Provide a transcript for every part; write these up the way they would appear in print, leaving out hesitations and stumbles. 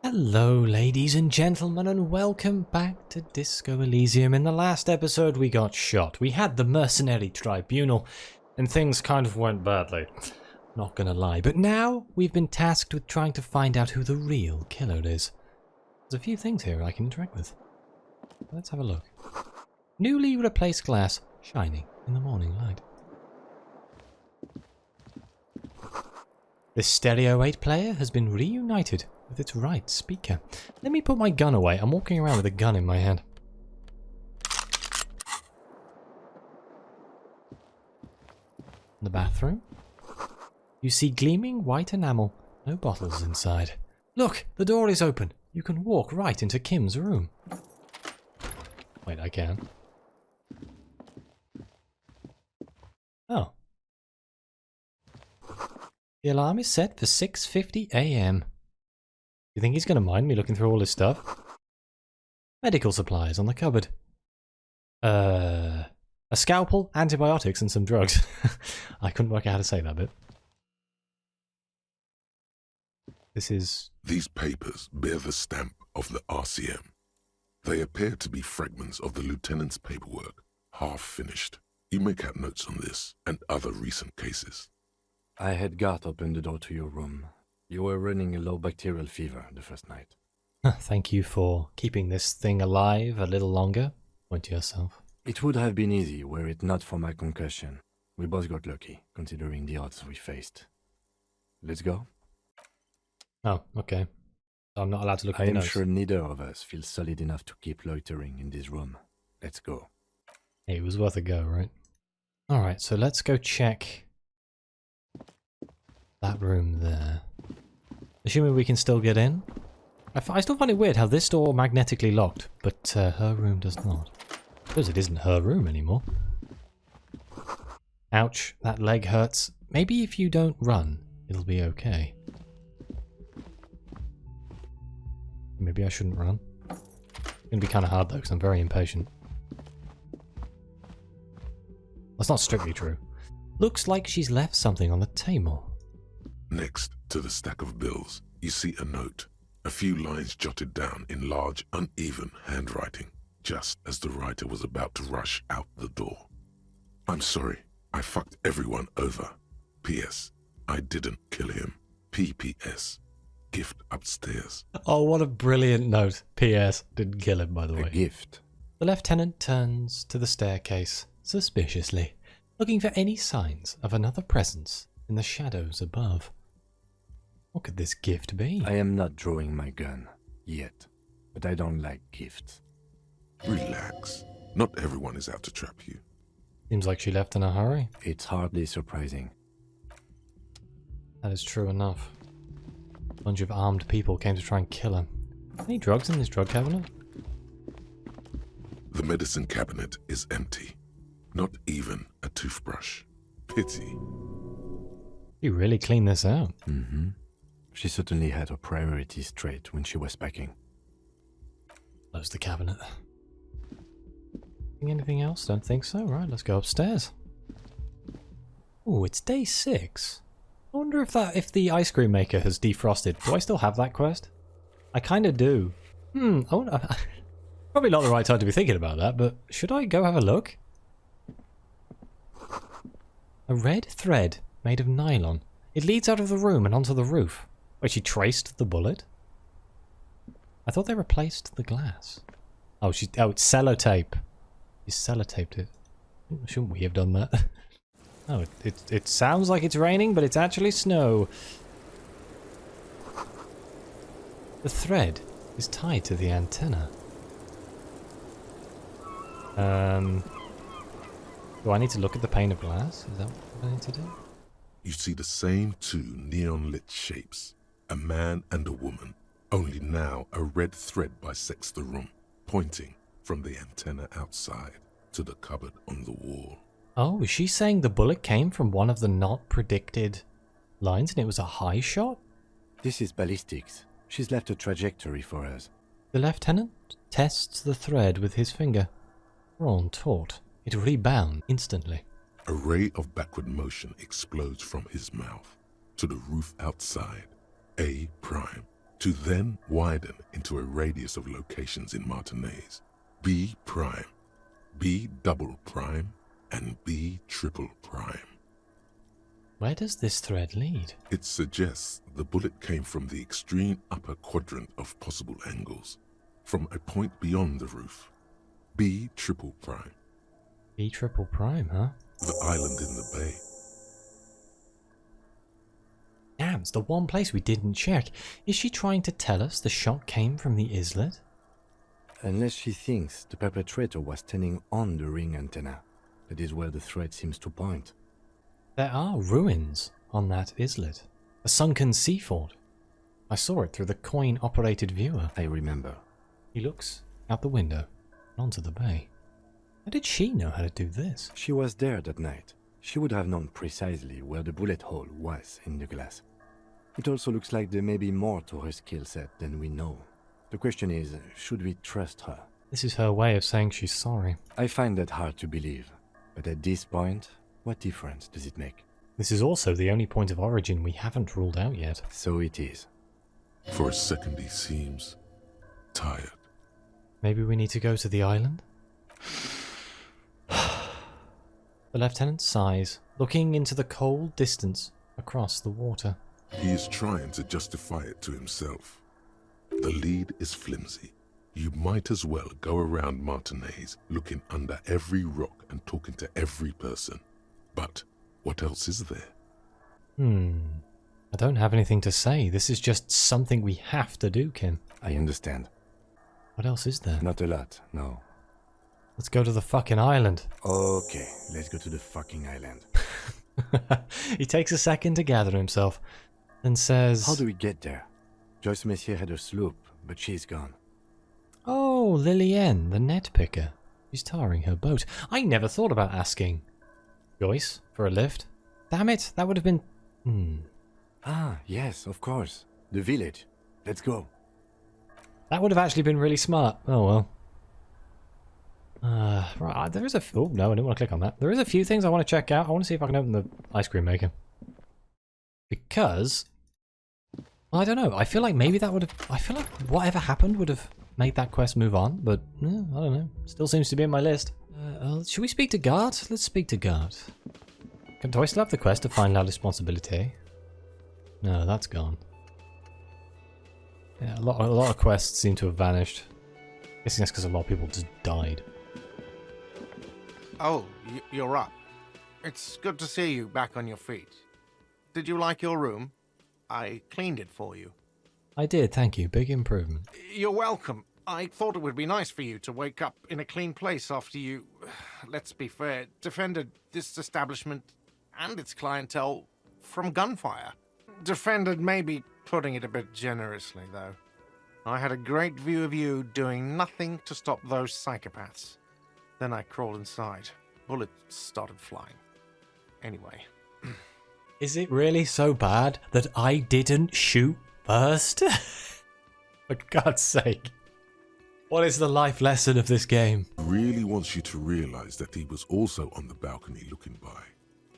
Hello ladies and gentlemen, and welcome back to Disco Elysium. In the last episode we got shot. We had the mercenary tribunal and things kind of went badly, not gonna lie. But now we've been tasked with trying to find out who the real killer is. There's a few things here I can interact with. Let's have a look. Newly replaced glass, shining in the morning light. The Stereo 8 player has been reunited with its right speaker. Let me put my gun away. I'm walking around with a gun in my hand. The bathroom. You see gleaming white enamel. No bottles inside. Look, the door is open. You can walk right into Kim's room. Wait, I can. Oh. The alarm is set for 6:50 AM. You think he's going to mind me looking through all his stuff? Medical supplies on the cupboard. A scalpel, antibiotics, and some drugs. I couldn't work out how to say that bit. This is... These papers bear the stamp of the RCM. They appear to be fragments of the lieutenant's paperwork, half finished. You make out notes on this and other recent cases. I had Gart open the door to your room. You were running a low bacterial fever the first night. Thank you for keeping this thing alive a little longer. Point to yourself. It would have been easy were it not for my concussion. We both got lucky, considering the odds we faced. Let's go? Oh, okay. I'm not allowed to look at I the am notes. sure neither of us feels solid enough to keep loitering in this room. Let's go. Hey, it was worth a go, right? Alright, so let's go check that room there. Assuming we can still get in. I still find it weird how this door magnetically locked, but her room does not. Because it isn't her room anymore. Ouch, that leg hurts. Maybe if you don't run, it'll be okay. Maybe I shouldn't run. It's gonna be kind of hard though, because I'm very impatient. That's not strictly true. Looks like she's left something on the table. Next to the stack of bills, you see a note, a few lines jotted down in large, uneven handwriting, just as the writer was about to rush out the door. I'm sorry, I fucked everyone over. P.S. I didn't kill him. P.P.S. Gift upstairs. Oh, what a brilliant note. P.S. Didn't kill him, by the way. A gift. The lieutenant turns to the staircase, suspiciously, looking for any signs of another presence in the shadows above. What could this gift be? I am not drawing my gun. Yet. But I don't like gifts. Relax. Not everyone is out to trap you. Seems like she left in a hurry. It's hardly surprising. That is true enough. A bunch of armed people came to try and kill her. Any drugs in this drug cabinet? The medicine cabinet is empty. Not even a toothbrush. Pity. You really cleaned this out. Mm-hmm. She certainly had her priorities straight when she was packing. Close the cabinet. Anything else? Don't think so. Right, let's go upstairs. Oh, it's day 6. I wonder if the ice cream maker has defrosted. Do I still have that quest? I kind of do. Probably not the right time to be thinking about that, but should I go have a look? A red thread made of nylon. It leads out of the room and onto the roof. Wait, she traced the bullet? I thought they replaced the glass. Oh, it's sellotape. She sellotaped it. Shouldn't we have done that? Oh, it sounds like it's raining, but it's actually snow. The thread is tied to the antenna. Do I need to look at the pane of glass? Is that what I need to do? You see the same two neon-lit shapes, a man and a woman, only now a red thread bisects the room, pointing from the antenna outside to the cupboard on the wall. Oh, is she saying the bullet came from one of the not predicted lines and it was a high shot? This is ballistics. She's left a trajectory for us. The lieutenant tests the thread with his finger. Drawn taut. It rebounds instantly. A ray of backward motion explodes from his mouth to the roof outside. A prime to then widen into a radius of locations in Martinez. B prime, B double prime, and B triple prime. Where does this thread lead? It suggests the bullet came from the extreme upper quadrant of possible angles, from a point beyond the roof. B triple prime. B triple prime, huh? The island in the bay. Damn, it's the one place we didn't check. Is she trying to tell us the shot came from the islet? Unless she thinks the perpetrator was standing on the ring antenna. That is where the thread seems to point. There are ruins on that islet. A sunken sea fort. I saw it through the coin-operated viewer. I remember. He looks out the window and onto the bay. How did she know how to do this? She was there that night. She would have known precisely where the bullet hole was in the glass. It also looks like there may be more to her skill set than we know. The question is, should we trust her? This is her way of saying she's sorry. I find that hard to believe. But at this point, what difference does it make? This is also the only point of origin we haven't ruled out yet. So it is. For a second he seems tired. Maybe we need to go to the island? The lieutenant sighs, looking into the cold distance across the water. He is trying to justify it to himself. The lead is flimsy. You might as well go around Martinez looking under every rock and talking to every person. But what else is there? I don't have anything to say. This is just something we have to do, Kim. I understand. What else is there? Not a lot, no. Let's go to the fucking island. Okay, let's go to the fucking island. He takes a second to gather himself, then says... How do we get there? Joyce Messier had a sloop, but she's gone. Oh, Lillian, the net picker. She's tarring her boat. I never thought about asking Joyce for a lift. Damn it, that would have been... Ah, yes, of course. The village. Let's go. That would have actually been really smart. Oh well. Right, there is a... Oh, no, I didn't want to click on that. There is a few things I want to check out. I want to see if I can open the ice cream maker. Because... Well, I don't know. I feel like maybe that would have... I feel like whatever happened would have made that quest move on. But, I don't know. Still seems to be in my list. Should we speak to Guard? Let's speak to Guard. Do I still have the quest to find La Responsabilité? No, that's gone. Yeah, a lot of quests seem to have vanished. Guessing that's because a lot of people just died. Oh, you're up. It's good to see you back on your feet. Did you like your room? I cleaned it for you. I did, thank you. Big improvement. You're welcome. I thought it would be nice for you to wake up in a clean place after you, let's be fair, defended this establishment and its clientele from gunfire. Defended may be putting it a bit generously, though. I had a great view of you doing nothing to stop those psychopaths. Then I crawled inside. Bullets started flying. Anyway. Is it really so bad that I didn't shoot first? For God's sake. What is the life lesson of this game? He really wants you to realize that he was also on the balcony looking by.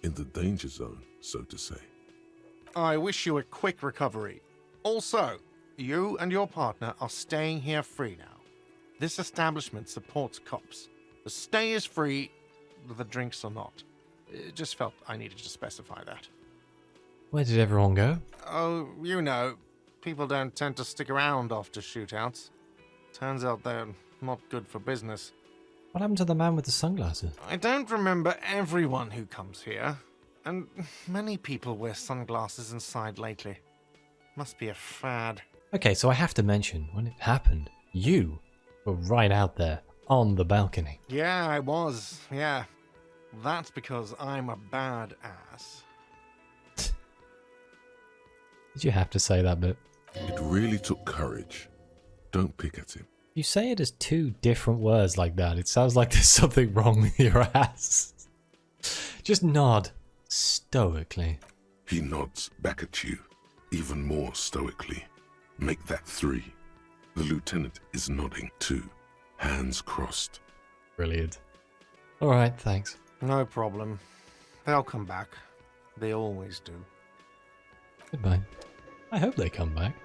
In the danger zone, so to say. I wish you a quick recovery. Also, you and your partner are staying here free now. This establishment supports cops. The stay is free, the drinks are not. It just felt I needed to specify that. Where did everyone go? Oh, you know, people don't tend to stick around after shootouts. Turns out they're not good for business. What happened to the man with the sunglasses? I don't remember everyone who comes here, and many people wear sunglasses inside lately. Must be a fad. Okay, so I have to mention, when it happened, you were right out there on the balcony. Yeah, I was, yeah. That's because I'm a badass. Did you have to say that bit? It really took courage. Don't pick at him. You say it as two different words like that. It sounds like there's something wrong with your ass. Just nod stoically. He nods back at you, even more stoically. Make that 3. The lieutenant is nodding too, hands crossed. Brilliant. Alright, thanks. No problem. They'll come back. They always do. Goodbye. I hope they come back.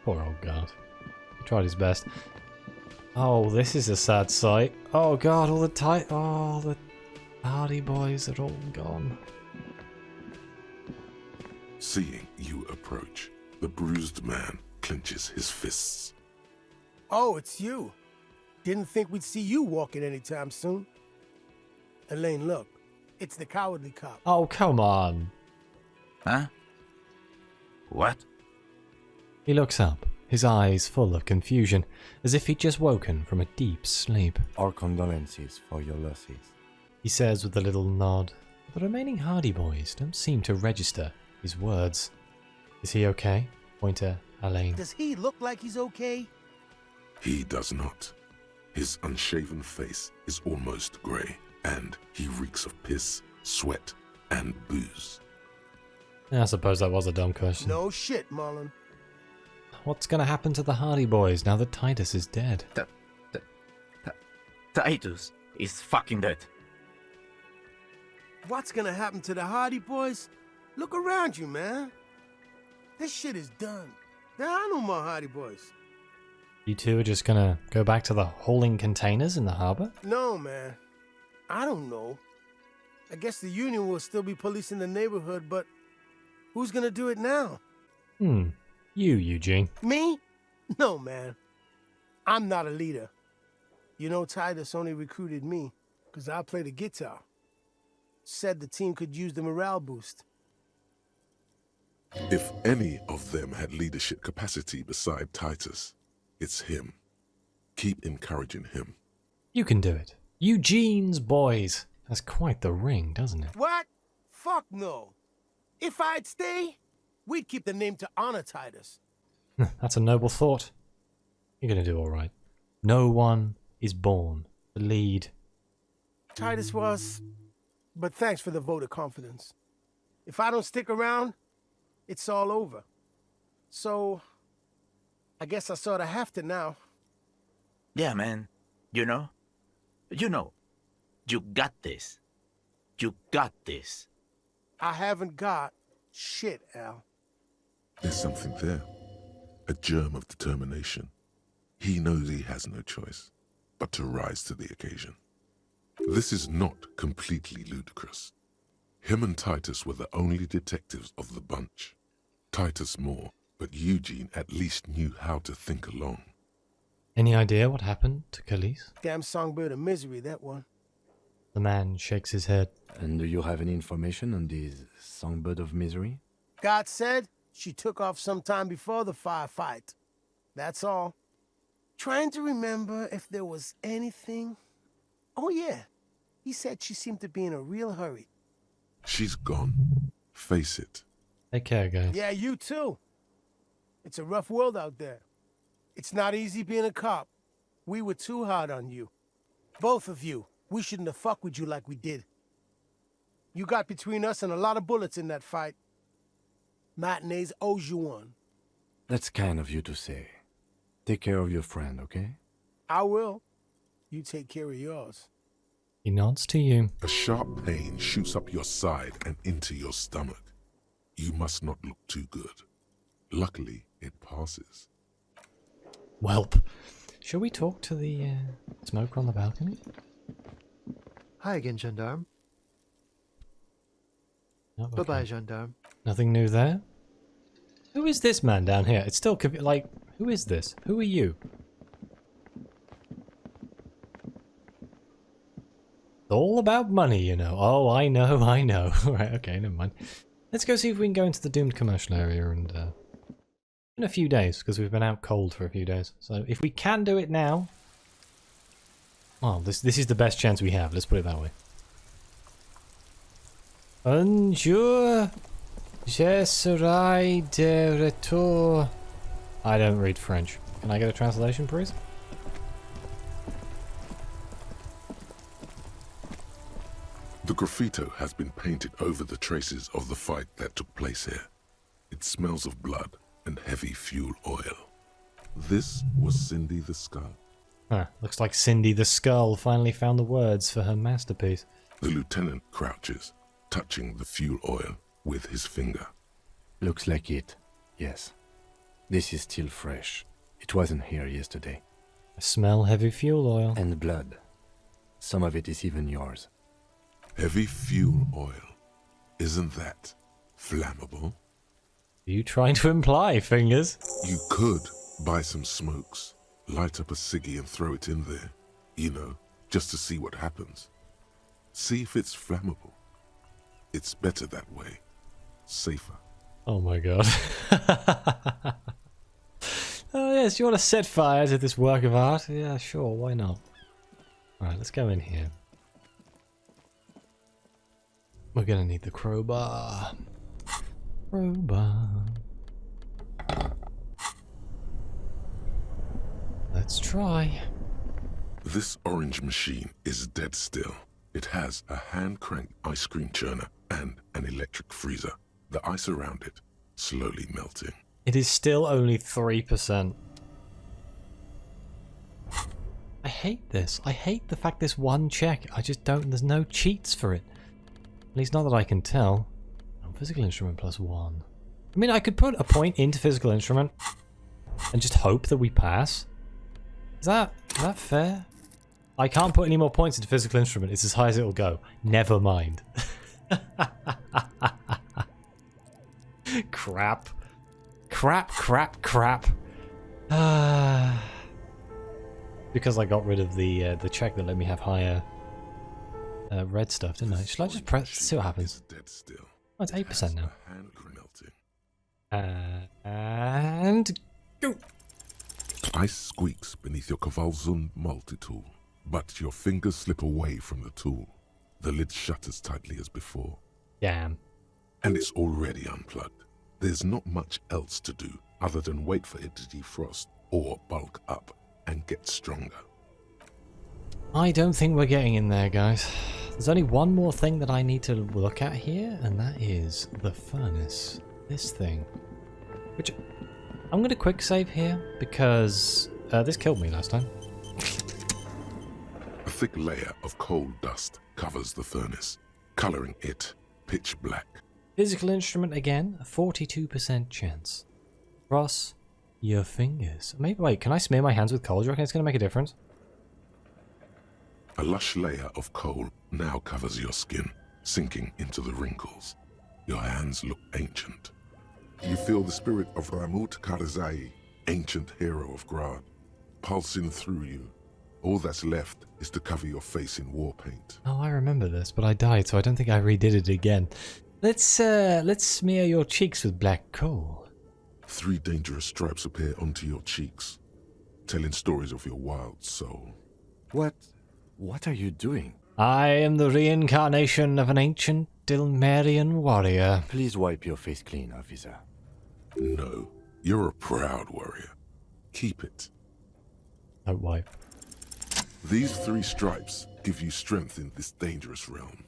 Poor old guard. He tried his best. Oh, this is a sad sight. Oh god, all the Hardy boys are all gone. Seeing you approach, the bruised man clenches his fists. Oh, it's you. Didn't think we'd see you walking anytime soon. Elaine, look. It's the cowardly cop. Oh, come on. Huh? What? He looks up, his eyes full of confusion, as if he'd just woken from a deep sleep. Our condolences for your losses. He says with a little nod. The remaining Hardy boys don't seem to register his words. Is he okay? Point to Elaine. Does he look like he's okay? He does not. His unshaven face is almost grey, and he reeks of piss, sweat, and booze. I suppose that was a dumb question. No shit, Marlon. What's gonna happen to the Hardy boys now that Titus is dead? Titus is fucking dead. What's gonna happen to the Hardy boys? Look around you, man. This shit is done. There are no more Hardy boys. You two are just gonna go back to the hauling containers in the harbor? No, man. I don't know. I guess the Union will still be policing the neighborhood, but who's gonna do it now? You, Eugene. Me? No, man. I'm not a leader. You know, Titus only recruited me because I play the guitar. Said the team could use the morale boost. If any of them had leadership capacity beside Titus, it's him. Keep encouraging him. You can do it. Eugene's boys. Has quite the ring, doesn't it? What? Fuck no. If I'd stay, we'd keep the name to honor Titus. That's a noble thought. You're gonna do alright. No one is born to lead. Titus was, but thanks for the vote of confidence. If I don't stick around, it's all over. So, I guess I sort of have to now. Yeah, man. You know, you got this. You got this. I haven't got shit, Al. There's something there. A germ of determination. He knows he has no choice but to rise to the occasion. This is not completely ludicrous. Him and Titus were the only detectives of the bunch. Titus more, but Eugene at least knew how to think along. Any idea what happened to Khalees? Damn songbird of misery, that one. The man shakes his head. And do you have any information on this songbird of misery? God said she took off sometime before the firefight. That's all. Trying to remember if there was anything. Oh yeah, he said she seemed to be in a real hurry. She's gone. Face it. Take care, guys. Yeah, you too. It's a rough world out there. It's not easy being a cop. We were too hard on you. Both of you. We shouldn't have fucked with you like we did. You got between us and a lot of bullets in that fight. Matinees owes you one. That's kind of you to say. Take care of your friend, okay? I will. You take care of yours. He nods to you. A sharp pain shoots up your side and into your stomach. You must not look too good. Luckily, it passes. Welp. Shall we talk to the smoker on the balcony? Hi again, gendarme. No, okay. Bye-bye, gendarme. Nothing new there? Who is this man down here? It's still like, who is this? Who are you? It's all about money, you know. Oh, I know. Right, okay, never mind. Let's go see if we can go into the doomed commercial area and in a few days, because we've been out cold for a few days. So if we can do it now, well, this is the best chance we have. Let's put it that way. Bonjour, je serai de retour. I don't read French. Can I get a translation, please? The graffito has been painted over the traces of the fight that took place here. It smells of blood and heavy fuel oil. This was Cindy the Skull. Huh, looks like Cindy the Skull finally found the words for her masterpiece. The lieutenant crouches, touching the fuel oil with his finger. Looks like it, yes. This is still fresh. It wasn't here yesterday. I smell heavy fuel oil. And blood. Some of it is even yours. Heavy fuel oil. Isn't that flammable? Are you trying to imply, Fingers? You could buy some smokes, light up a ciggy and throw it in there. You know, just to see what happens. See if it's flammable. It's better that way. Safer. Oh my god. Oh yes, you want to set fire to this work of art? Yeah, sure, why not? Alright, let's go in here. We're gonna need the crowbar. Crowbar. Let's try. This orange machine is dead still. It has a hand-cranked ice cream churner and an electric freezer. The ice around it slowly melting. It is still only 3%. I hate this. I hate the fact this one check. I just don't... There's no cheats for it. At least not that I can tell. Oh, physical instrument +1. I mean, I could put a point into physical instrument and just hope that we pass. Is that fair? I can't put any more points into physical instrument. It's as high as it'll go. Never mind. Crap. Crap. Because I got rid of the check that let me have higher red stuff, didn't I? Should I just press? See what happens. Oh, it's 8% now. And go. Ice squeaks beneath your Kavalzund multi-tool, but your fingers slip away from the tool. The lid shutters tightly as before. Damn. And it's already unplugged. There's not much else to do other than wait for it to defrost or bulk up and get stronger. I don't think we're getting in there, guys. There's only one more thing that I need to look at here, and that is the furnace. This thing. Which, I'm going to quick save here, because this killed me last time. A thick layer of coal dust covers the furnace, coloring it pitch black. Physical instrument again, a 42% chance. Cross your fingers. Maybe, wait, can I smear my hands with coal? Do you reckon it's going to make a difference? A lush layer of coal now covers your skin, sinking into the wrinkles. Your hands look ancient. You feel the spirit of Ramut Karzai, ancient hero of Grad, pulsing through you. All that's left is to cover your face in war paint. Oh, I remember this, but I died, so I don't think I redid it again. Let's smear your cheeks with black coal. 3 dangerous stripes appear onto your cheeks, telling stories of your wild soul. What are you doing? I am the reincarnation of an ancient Dilmerian warrior. Please wipe your face clean, officer. No, you're a proud warrior. Keep it. Don't wipe. These 3 stripes give you strength in this dangerous realm.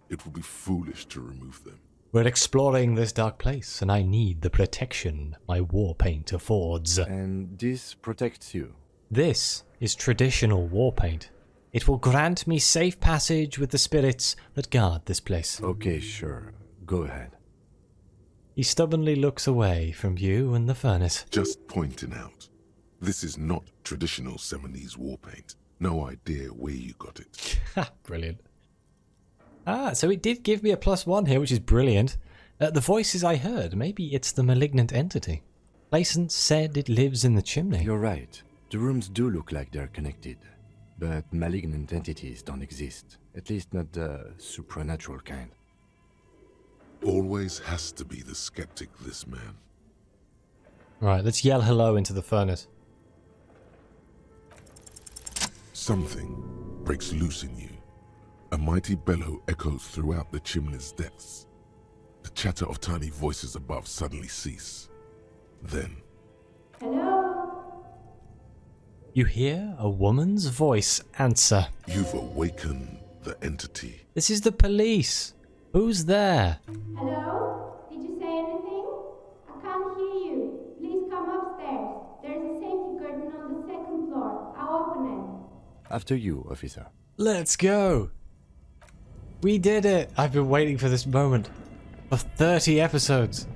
It would be foolish to remove them. We're exploring this dark place, and I need the protection my war paint affords. And this protects you? This is traditional war paint. It will grant me safe passage with the spirits that guard this place. Okay, sure. Go ahead. He stubbornly looks away from you and the furnace. Just pointing out, this is not traditional Seminese war paint. No idea where you got it. Brilliant. Ah, so it did give me a +1 here, which is brilliant. The voices I heard, maybe it's the malignant entity. Placent said it lives in the chimney. You're right. The rooms do look like they're connected. But malignant entities don't exist. At least not the supernatural kind. Always has to be the skeptic, this man. Right, let's yell hello into the furnace. Something breaks loose in you. A mighty bellow echoes throughout the chimney's depths. The chatter of tiny voices above suddenly cease. Then... Hello? You hear a woman's voice answer. You've awakened the entity. This is the police. Who's there? Hello? Did you say anything? I can't hear you. Please come upstairs. There's a safety curtain on the 2nd floor. I'll open it. After you, officer. Let's go. We did it. I've been waiting for this moment for 30 episodes.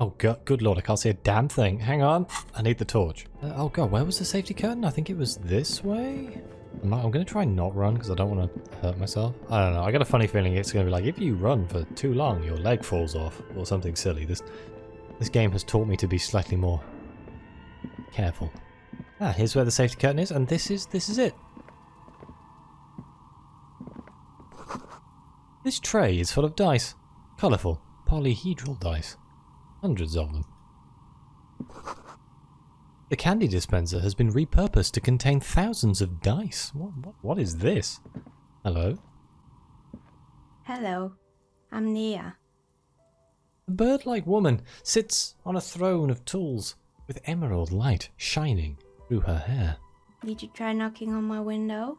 Oh, God, good lord, I can't see a damn thing. Hang on. I need the torch. Oh, God, where was the safety curtain? I think it was this way? I'm going to try and not run because I don't want to hurt myself. I don't know. I got a funny feeling it's going to be like, if you run for too long, your leg falls off or something silly. This game has taught me to be slightly more careful. Ah, here's where the safety curtain is, and this is it. This tray is full of dice. Colourful, polyhedral dice. Hundreds of them. The candy dispenser has been repurposed to contain thousands of dice. What is this? Hello? Hello, I'm Nia. A bird-like woman sits on a throne of tools with emerald light shining through her hair. Did you try knocking on my window?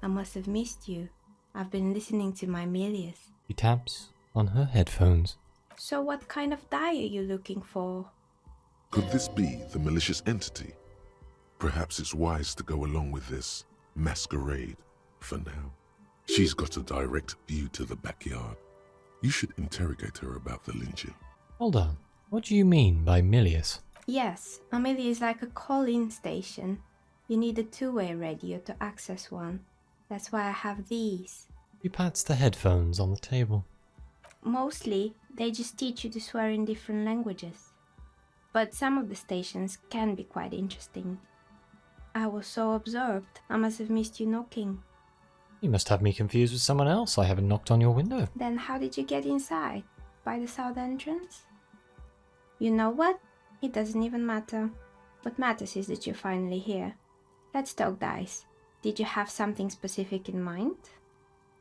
I must have missed you. I've been listening to my Milius. She taps on her headphones. So what kind of die are you looking for? Could this be the malicious entity? Perhaps it's wise to go along with this masquerade for now. She's got a direct view to the backyard. You should interrogate her about the lynching. Hold on. What do you mean by Milius? Yes, Amelia is like a call-in station. You need a two-way radio to access one. That's why I have these. She pats the headphones on the table. Mostly, they just teach you to swear in different languages. But some of the stations can be quite interesting. I was so absorbed, I must have missed you knocking. You must have me confused with someone else. I haven't knocked on your window. Then how did you get inside? By the south entrance? You know what? It doesn't even matter. What matters is that you're finally here. Let's talk dice. Did you have something specific in mind?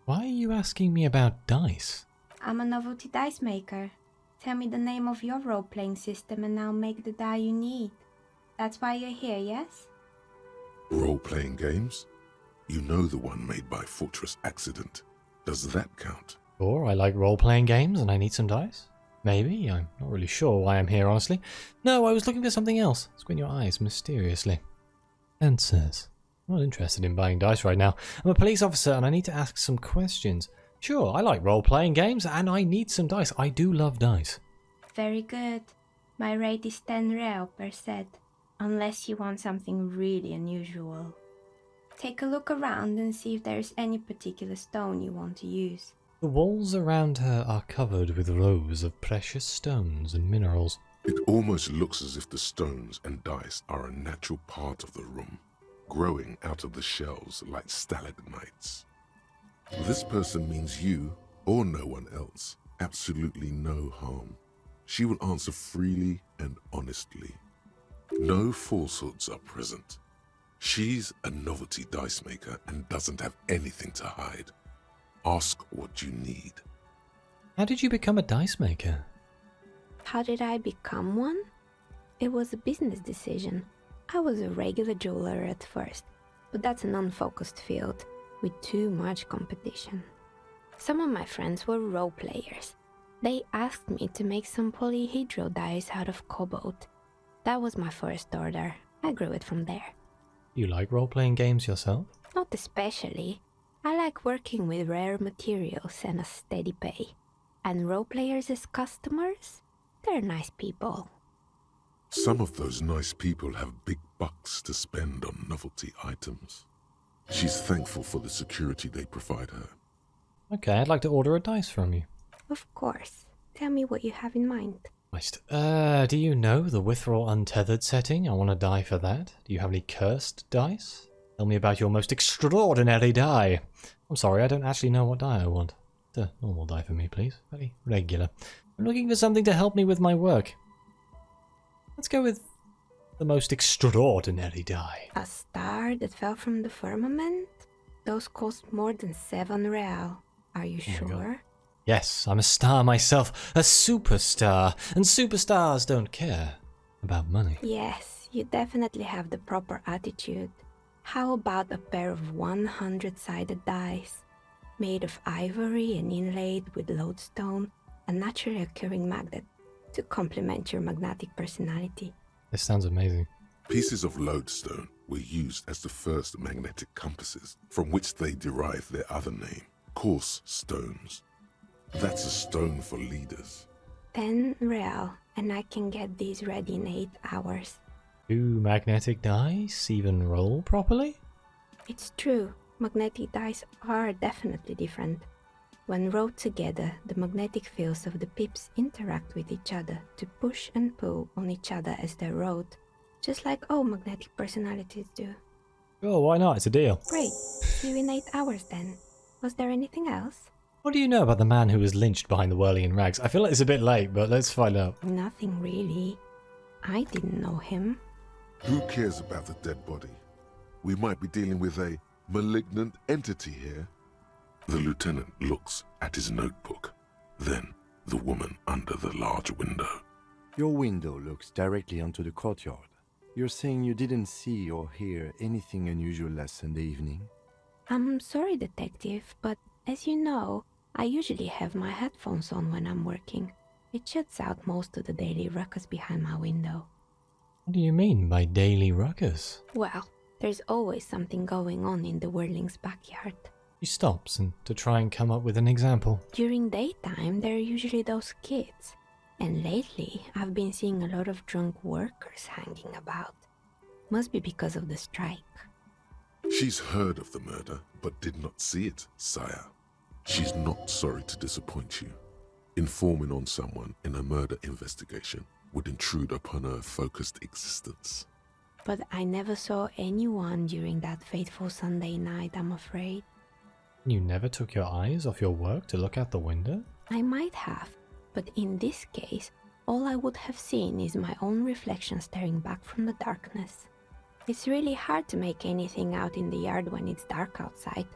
Why are you asking me about dice? I'm a novelty dice maker. Tell me the name of your role-playing system and I'll make the die you need. That's why you're here, yes? Role-playing games? You know the one made by Fortress Accident. Does that count? Or I like role-playing games and I need some dice? Maybe. I'm not really sure why I'm here, honestly. No, I was looking for something else. Squint your eyes mysteriously. Answers. I'm not interested in buying dice right now. I'm a police officer and I need to ask some questions. Sure, I like role-playing games and I need some dice. I do love dice. Very good. My rate is 10 real per set, unless you want something really unusual. Take a look around and see if there is any particular stone you want to use. The walls around her are covered with rows of precious stones and minerals. It almost looks as if the stones and dice are a natural part of the room, growing out of the shells like stalagmites. This person means you, or no one else, absolutely no harm. She will answer freely and honestly. No falsehoods are present. She's a novelty dice maker and doesn't have anything to hide. Ask what you need. How did you become a dice maker? How did I become one? It was a business decision. I was a regular jeweler at first, but that's an unfocused field with too much competition. Some of my friends were role players. They asked me to make some polyhedral dice out of cobalt. That was my first order. I grew it from there. You like role-playing games yourself? Not especially. I like working with rare materials and a steady pay. And role players as customers? They're nice people. Some of those nice people have big bucks to spend on novelty items. She's thankful for the security they provide her. Okay, I'd like to order a dice from you. Of course. Tell me what you have in mind. Do you know the Withrel Untethered setting? I want to die for that. Do you have any cursed dice? Tell me about your most extraordinary die. I'm sorry, I don't actually know what die I want. A normal die for me, please. Very regular. I'm looking for something to help me with my work. Let's go with the most extraordinary die. A star that fell from the firmament? Those cost more than 7 real. Are you sure? Yes, I'm a star myself. A superstar. And superstars don't care about money. Yes, you definitely have the proper attitude. How about a pair of 100-sided dice? Made of ivory and inlaid with lodestone, a naturally occurring magnet to complement your magnetic personality. This sounds amazing. Pieces of lodestone were used as the first magnetic compasses, from which they derive their other name, course stones. That's a stone for leaders. 10 real, and I can get these ready in 8 hours. Do magnetic dice even roll properly? It's true, magnetic dice are definitely different. When rolled together, the magnetic fields of the pips interact with each other to push and pull on each other as they're rolled, just like all magnetic personalities do. Oh, why not? It's a deal. Great, see you in 8 hours then. Was there anything else? What do you know about the man who was lynched behind the whirling rags? I feel like it's a bit late, but let's find out. Nothing really. I didn't know him. Who cares about the dead body? We might be dealing with a malignant entity here. The lieutenant looks at his notebook, then the woman under the large window. Your window looks directly onto the courtyard. You're saying you didn't see or hear anything unusual last Sunday evening? I'm sorry, detective, but as you know, I usually have my headphones on when I'm working. It shuts out most of the daily ruckus behind my window. What do you mean by daily ruckus? Well, there's always something going on in the Whirling's backyard. She stops and to try and come up with an example. During daytime, there are usually those kids. And lately, I've been seeing a lot of drunk workers hanging about. Must be because of the strike. She's heard of the murder, but did not see it, sire. She's not sorry to disappoint you. Informing on someone in a murder investigation would intrude upon her focused existence. But I never saw anyone during that fateful Sunday night, I'm afraid. You never took your eyes off your work to look out the window? I might have, but in this case, all I would have seen is my own reflection staring back from the darkness. It's really hard to make anything out in the yard when it's dark outside.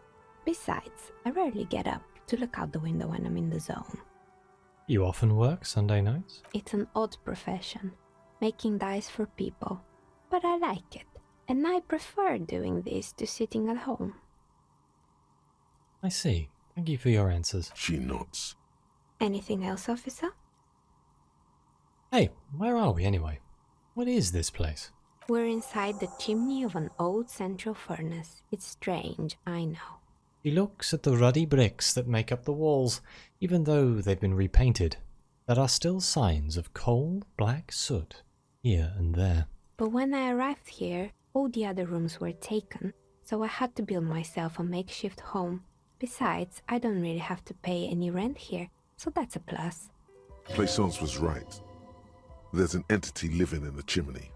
Besides, I rarely get up to look out the window when I'm in the zone. You often work Sunday nights? It's an odd profession, making dice for people. But I like it, and I prefer doing this to sitting at home. I see. Thank you for your answers. She nods. Anything else, officer? Hey, where are we anyway? What is this place? We're inside the chimney of an old central furnace. It's strange, I know. She looks at the ruddy bricks that make up the walls. Even though they've been repainted, there are still signs of coal black soot here and there. But when I arrived here, all the other rooms were taken, so I had to build myself a makeshift home. Besides, I don't really have to pay any rent here, so that's a plus. Plaisance was right. There's an entity living in the chimney.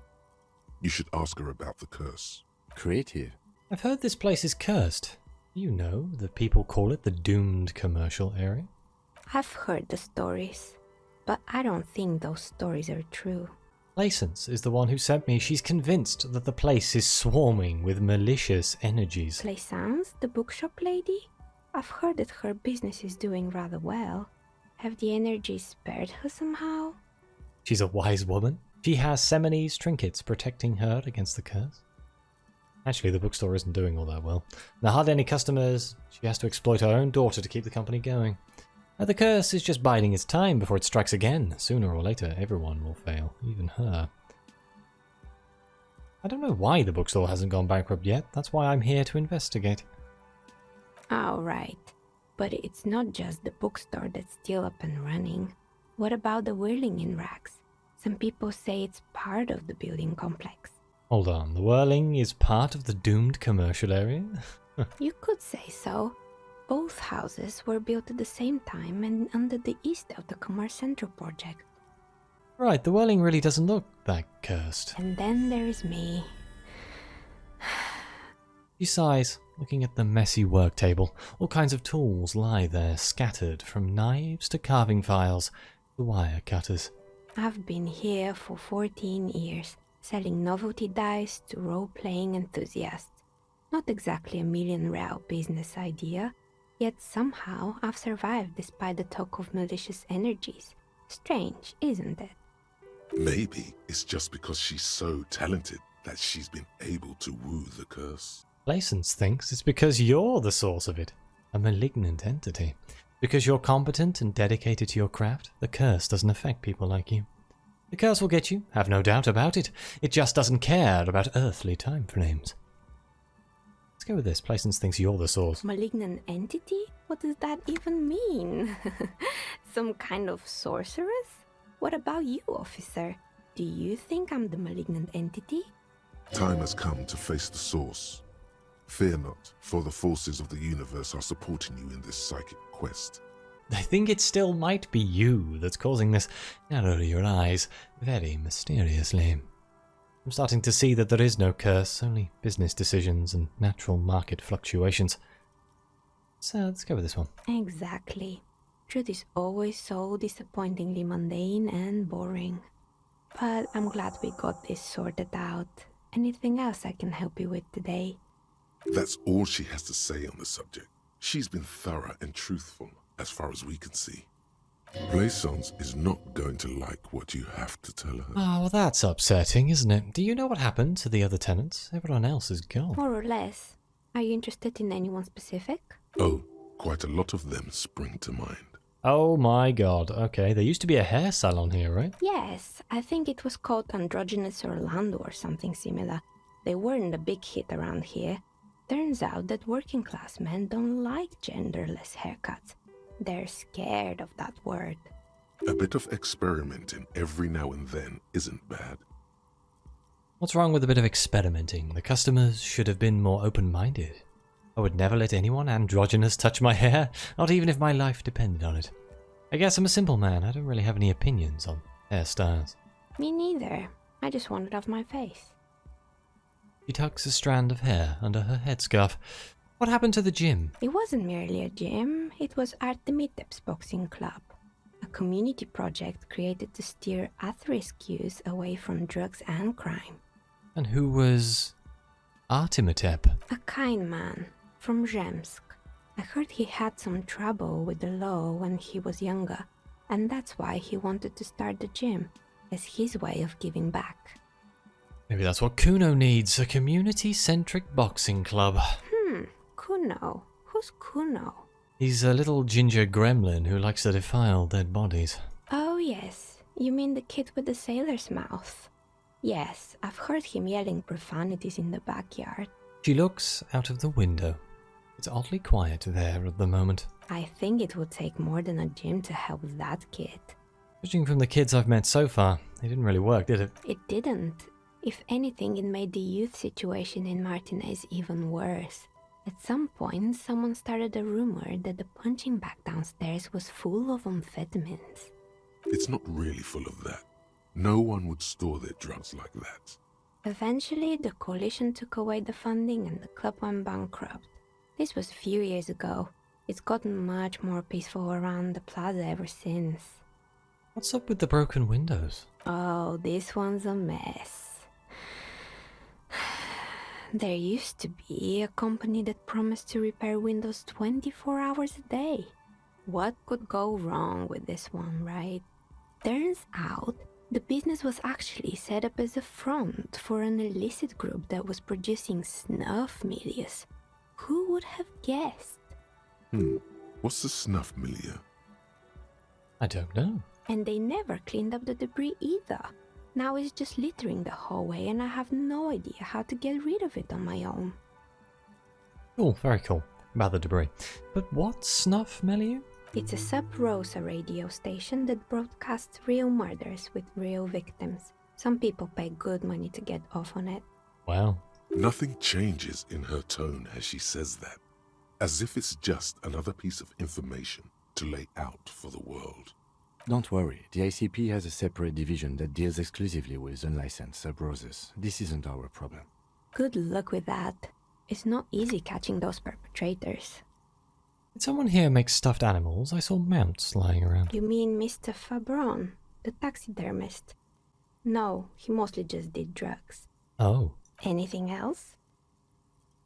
You should ask her about the curse. Creative. I've heard this place is cursed. You know that people call it the doomed commercial area? I've heard the stories, but I don't think those stories are true. Plaisance is the one who sent me. She's convinced that the place is swarming with malicious energies. Plaisance, the bookshop lady? I've heard that her business is doing rather well. Have the energies spared her somehow? She's a wise woman. She has Semini's trinkets protecting her against the curse. Actually, the bookstore isn't doing all that well. There are hardly any customers. She has to exploit her own daughter to keep the company going. The curse is just biding its time before it strikes again. Sooner or later, everyone will fail, even her. I don't know why the bookstore hasn't gone bankrupt yet. That's why I'm here to investigate. Oh, right. But it's not just the bookstore that's still up and running. What about the whirling in rags? Some people say it's part of the building complex. Hold on, the whirling is part of the doomed commercial area? You could say so. Both houses were built at the same time and under the east of the Commerce Central project. Right, the whirling really doesn't look that cursed. And then there is me. She sighs, looking at the messy work table. All kinds of tools lie there, scattered, from knives to carving files to wire cutters. I've been here for 14 years, selling novelty dice to role-playing enthusiasts. Not exactly a million-real business idea, yet somehow I've survived despite the talk of malicious energies. Strange, isn't it? Maybe it's just because she's so talented that she's been able to woo the curse. Plaisance thinks it's because you're the source of it, a malignant entity. Because you're competent and dedicated to your craft, the curse doesn't affect people like you. The curse will get you, have no doubt about it. It just doesn't care about earthly time frames. Let's go with this. Plaisance thinks you're the source. Malignant entity? What does that even mean? Some kind of sorceress? What about you, officer? Do you think I'm the malignant entity? Time has come to face the source. Fear not, for the forces of the universe are supporting you in this psychic quest. I think it still might be you that's causing this. Narrow your eyes, very mysteriously. I'm starting to see that there is no curse, only business decisions and natural market fluctuations. So let's go with this one. Exactly. Truth is always so disappointingly mundane and boring. But I'm glad we got this sorted out. Anything else I can help you with today? That's all she has to say on the subject. She's been thorough and truthful, as far as we can see. Plaisance is not going to like what you have to tell her. Oh, well that's upsetting, isn't it? Do you know what happened to the other tenants? Everyone else is gone. More or less. Are you interested in anyone specific? Oh, quite a lot of them spring to mind. Oh my god, okay, there used to be a hair salon here, right? Yes, I think it was called Androgynous Orlando or something similar. They weren't a big hit around here. Turns out that working class men don't like genderless haircuts. They're scared of that word. A bit of experimenting every now and then isn't bad. What's wrong with a bit of experimenting? The customers should have been more open-minded. I would never let anyone androgynous touch my hair, not even if my life depended on it. I guess I'm a simple man, I don't really have any opinions on hairstyles. Me neither. I just want it off my face. She tucks a strand of hair under her headscarf. What happened to the gym? It wasn't merely a gym, it was Artemiteps Boxing Club, a community project created to steer at-risk youth away from drugs and crime. And who was Artemitep? A kind man from Zemsk. I heard he had some trouble with the law when he was younger, and that's why he wanted to start the gym, as his way of giving back. Maybe that's what Kuno needs, a community-centric boxing club. Kuno? Who's Kuno? He's a little ginger gremlin who likes to defile dead bodies. Oh yes, you mean the kid with the sailor's mouth. Yes, I've heard him yelling profanities in the backyard. She looks out of the window. It's oddly quiet there at the moment. I think it would take more than a gym to help that kid. Judging from the kids I've met so far, it didn't really work, did it? It didn't. If anything, it made the youth situation in Martinez even worse. At some point, someone started a rumor that the punching bag downstairs was full of amphetamines. It's not really full of that. No one would store their drugs like that. Eventually, the coalition took away the funding and the club went bankrupt. This was a few years ago. It's gotten much more peaceful around the plaza ever since. What's up with the broken windows? Oh, this one's a mess. There used to be a company that promised to repair windows 24 hours a day. What could go wrong with this one, right? Turns out, the business was actually set up as a front for an illicit group that was producing snuff milieu. Who would have guessed? What's the snuff milieu? I don't know. And they never cleaned up the debris either. Now it's just littering the hallway and I have no idea how to get rid of it on my own. Cool, very cool. About the debris. But what snuff milieu? It's a sub-Rosa radio station that broadcasts real murders with real victims. Some people pay good money to get off on it. Wow. Nothing changes in her tone as she says that, as if it's just another piece of information to lay out for the world. Don't worry, the ICP has a separate division that deals exclusively with unlicensed sub-roses. This isn't our problem. Good luck with that. It's not easy catching those perpetrators. Did someone here make stuffed animals? I saw mounts lying around. You mean Mr. Fabron, the taxidermist? No, he mostly just did drugs. Oh. Anything else?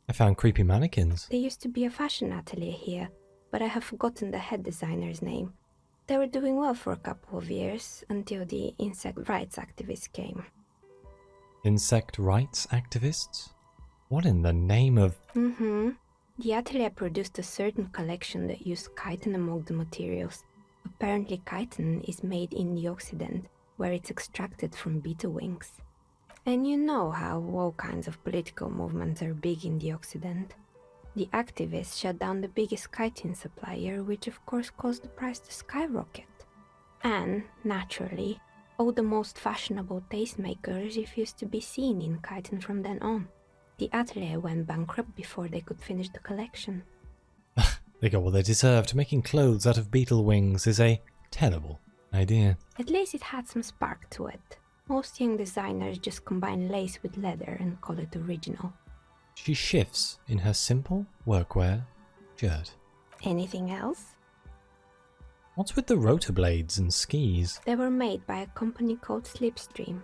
I found creepy mannequins. There used to be a fashion atelier here, but I have forgotten the head designer's name. They were doing well for a couple of years, until the insect rights activists came. Insect rights activists? What in the name of... The atelier produced a certain collection that used chitin among the materials. Apparently chitin is made in the Occident, where it's extracted from beetle wings. And you know how all kinds of political movements are big in the Occident. The activists shut down the biggest chitin supplier, which of course caused the price to skyrocket. And, naturally, all the most fashionable tastemakers refused to be seen in Kyton from then on. The atelier went bankrupt before they could finish the collection. They got what they deserved. Making clothes out of beetle wings is a terrible idea. At least it had some spark to it. Most young designers just combine lace with leather and call it original. She shifts in her simple workwear shirt. Anything else? What's with the rotor blades and skis? They were made by a company called Slipstream.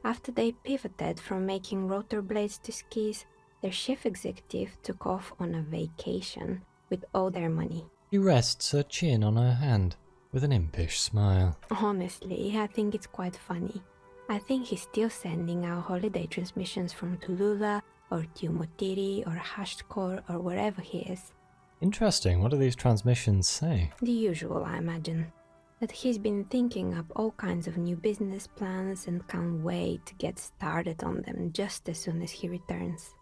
After they pivoted from making rotor blades to skis, their chief executive took off on a vacation with all their money. She rests her chin on her hand with an impish smile. Honestly, I think it's quite funny. I think he's still sending out holiday transmissions from Tulula or Tiumotiri or Hashtkor or wherever he is. Interesting, what do these transmissions say? The usual, I imagine. That he's been thinking up all kinds of new business plans and can't wait to get started on them just as soon as he returns.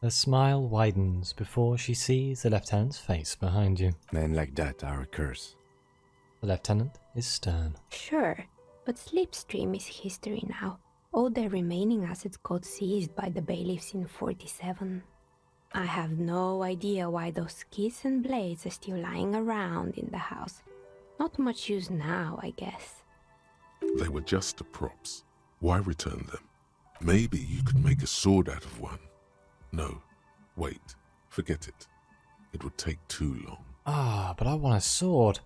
Her smile widens before she sees the lieutenant's face behind you. Men like that are a curse. The lieutenant is stern. Sure, but Slipstream is history now. All their remaining assets got seized by the bailiffs in 47. I have no idea why those skis and blades are still lying around in the house. Not much use now, I guess. They were just the props. Why return them? Maybe you could make a sword out of one. No, wait, forget it. It would take too long. Ah, but I want a sword.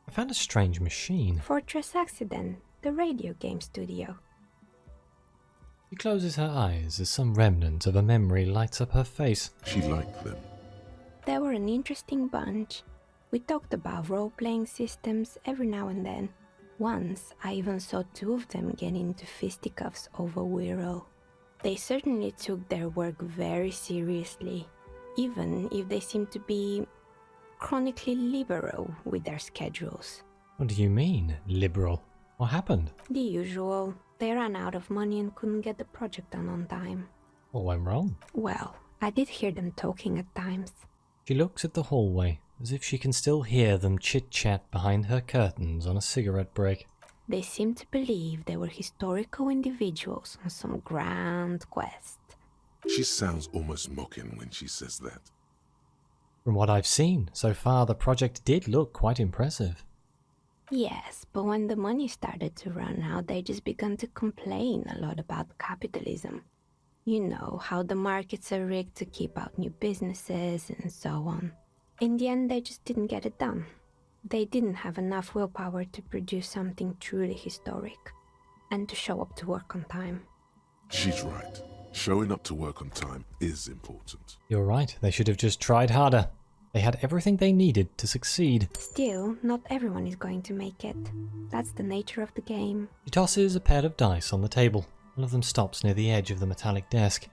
I found a strange machine. Fortress Accident, the radio game studio. She closes her eyes as some remnant of a memory lights up her face. She liked them. They were an interesting bunch. We talked about role-playing systems every now and then. Once, I even saw two of them get into fisticuffs over Wirral. They certainly took their work very seriously, even if they seemed to be chronically liberal with their schedules. What do you mean, liberal? What happened? The usual. They ran out of money and couldn't get the project done on time. What went wrong? Well, I did hear them talking at times. She looks at the hallway, as if she can still hear them chit-chat behind her curtains on a cigarette break. They seemed to believe they were historical individuals on some grand quest. She sounds almost mocking when she says that. From what I've seen, so far the project did look quite impressive. Yes, but when the money started to run out, they just began to complain a lot about capitalism. You know, how the markets are rigged to keep out new businesses and so on. In the end, they just didn't get it done. They didn't have enough willpower to produce something truly historic, and to show up to work on time. She's right. Showing up to work on time is important. You're right, they should have just tried harder. They had everything they needed to succeed. Still, not everyone is going to make it. That's the nature of the game. She tosses a pair of dice on the table. One of them stops near the edge of the metallic desk.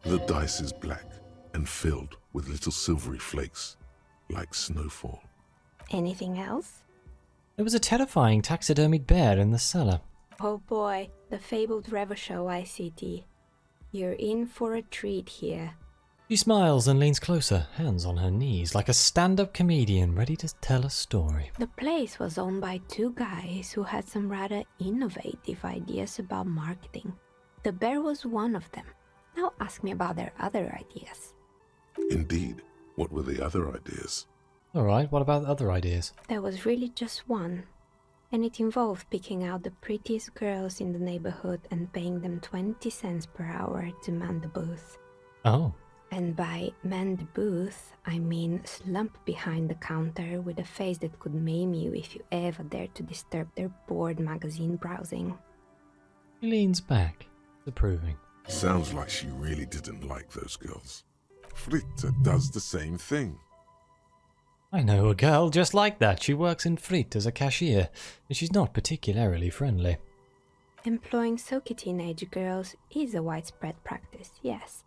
The dice is black and filled with little silvery flakes, like snowfall. Anything else? There was a terrifying taxidermied bear in the cellar. Oh boy, the fabled Revachol ICT. You're in for a treat here. She smiles and leans closer, hands on her knees, like a stand-up comedian ready to tell a story. The place was owned by two guys who had some rather innovative ideas about marketing. The bear was one of them. Now ask me about their other ideas. Indeed. What were the other ideas? Alright, what about other ideas? There was really just one. And it involved picking out the prettiest girls in the neighborhood and paying them 20 cents per hour to man the booth. Oh. And by man the booth, I mean slump behind the counter with a face that could maim you if you ever dared to disturb their bored magazine browsing. He leans back, approving. Sounds like she really didn't like those girls. Fritta does the same thing. I know a girl just like that. She works in Frit as a cashier, and she's not particularly friendly. Employing silky teenage girls is a widespread practice, yes.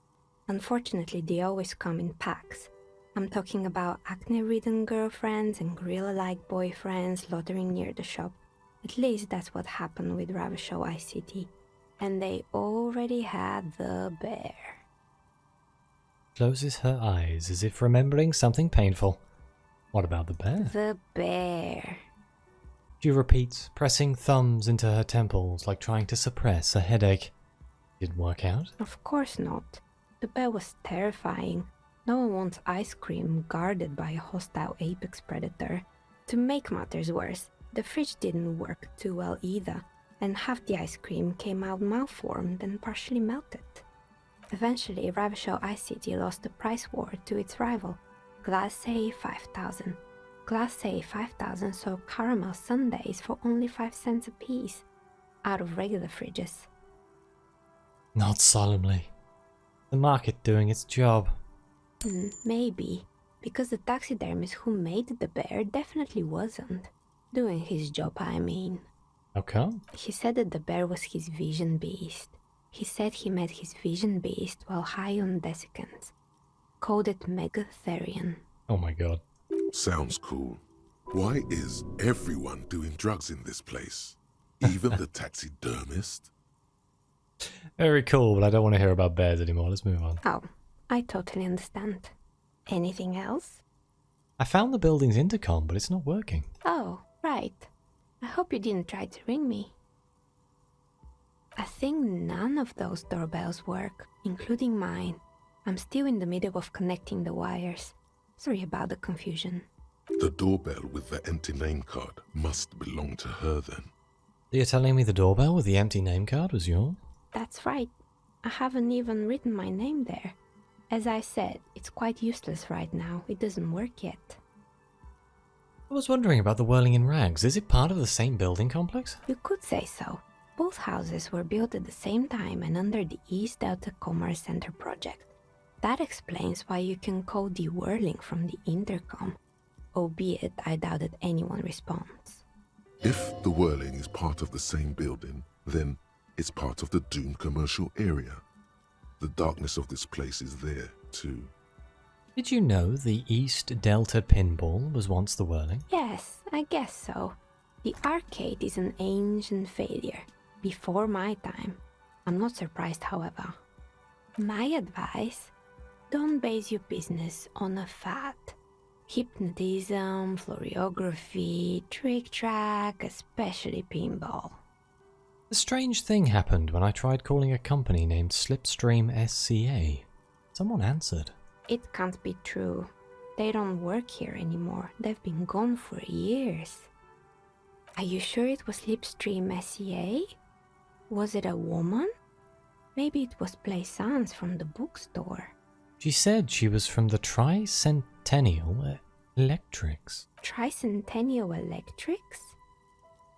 Unfortunately, they always come in packs. I'm talking about acne-ridden girlfriends and gorilla-like boyfriends loitering near the shop. At least that's what happened with Revachol ICT. And they already had the bear. Closes her eyes as if remembering something painful. What about the bear? The bear. She repeats, pressing thumbs into her temples like trying to suppress a headache. Didn't work out? Of course not. The bell was terrifying. No one wants ice cream guarded by a hostile apex predator. To make matters worse, the fridge didn't work too well either, and half the ice cream came out malformed and partially melted. Eventually, Ravishell Ice City lost the price war to its rival, Glacé 5000. Glacé 5000 sold caramel sundaes for only 5 cents a piece, out of regular fridges. Not solemnly. The market doing its job. Maybe, because the taxidermist who made the bear definitely wasn't. Doing his job, I mean. How come? He said that the bear was his vision beast. He said he met his vision beast while high on desiccants. Called it Megatherion. Oh my god. Sounds cool. Why is everyone doing drugs in this place? Even the taxidermist? Very cool, but I don't want to hear about bears anymore. Let's move on. Oh, I totally understand. Anything else? I found the building's intercom, but it's not working. Oh, right. I hope you didn't try to ring me. I think none of those doorbells work, including mine. I'm still in the middle of connecting the wires. Sorry about the confusion. The doorbell with the empty name card must belong to her then. You're telling me the doorbell with the empty name card was yours? That's right. I haven't even written my name there. As I said, it's quite useless right now. It doesn't work yet. I was wondering about the Whirling in Rags. Is it part of the same building complex? You could say so. Both houses were built at the same time and under the East Delta Commerce Center project. That explains why you can call the whirling from the intercom, albeit I doubt that anyone responds. If the whirling is part of the same building, then it's part of the Doom commercial area. The darkness of this place is there, too. Did you know the East Delta Pinball was once the Whirling? Yes, I guess so. The arcade is an ancient failure, before my time. I'm not surprised, however. My advice: don't base your business on a fad. Hypnotism, fluorography, trick-track, especially pinball. A strange thing happened when I tried calling a company named Slipstream SCA. Someone answered. It can't be true. They don't work here anymore. They've been gone for years. Are you sure it was Slipstream SCA? Was it a woman? Maybe it was Plaisance from the bookstore. She said she was from the Tricentennial Electrics. Tricentennial Electrics?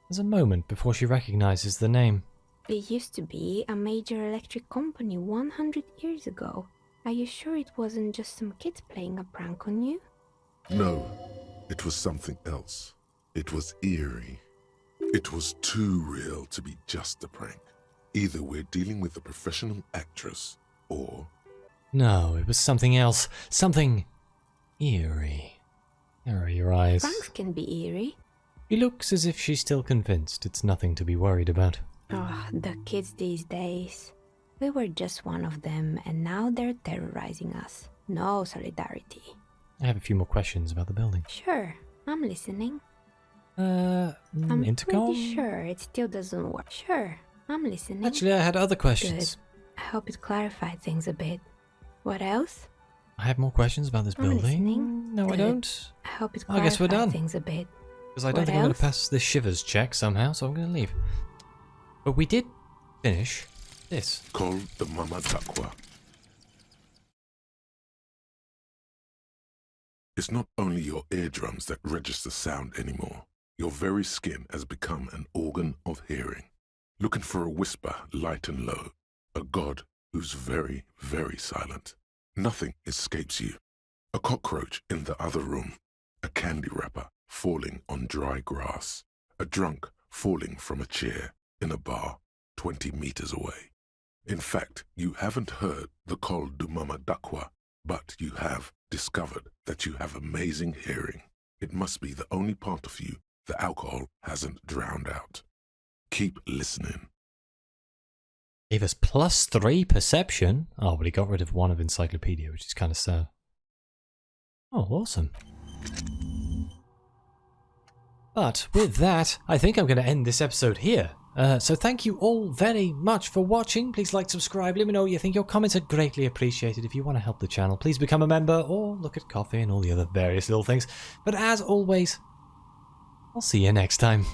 There's a moment before she recognizes the name. It used to be a major electric company 100 years ago. Are you sure it wasn't just some kids playing a prank on you? No, it was something else. It was eerie. It was too real to be just a prank. Either we're dealing with a professional actress, or... No, it was something else. Something eerie. Where are your eyes? Pranks can be eerie. She looks as if she's still convinced it's nothing to be worried about. Oh, the kids these days. We were just one of them, and now they're terrorizing us. No solidarity. I have a few more questions about the building. Sure, I'm listening. Intercom? Pretty sure it still doesn't work. Sure, I'm listening. Actually, I had other questions. Good. I hope it clarified things a bit. What else? I have more questions about this I'm building. listening. No, I Good. don't. I hope it I guess we're clarified done. things a bit. Because I don't What think I'm going to else? pass this shivers check somehow, so I'm going to leave. But we did finish this. Call the Mama Dakwa. It's not only your eardrums that register sound anymore. Your very skin has become an organ of hearing. Looking for a whisper light and low. A god who's very, very silent. Nothing escapes you. A cockroach in the other room. A candy wrapper falling on dry grass. A drunk falling from a chair in a bar 20 meters away. In fact, you haven't heard the Col du Mama Dakwa, but you have discovered that you have amazing hearing. It must be the only part of you the alcohol hasn't drowned out. Keep listening. Gave us +3 perception. Oh, but he got rid of 1 of encyclopedia, which is kind of sad. Oh, awesome. But with that, I think I'm going to end this episode here. So thank you all very much for watching. Please like, subscribe, let me know what you think. Your comments are greatly appreciated. If you want to help the channel, please become a member or look at coffee and all the other various little things. But as always, I'll see you next time.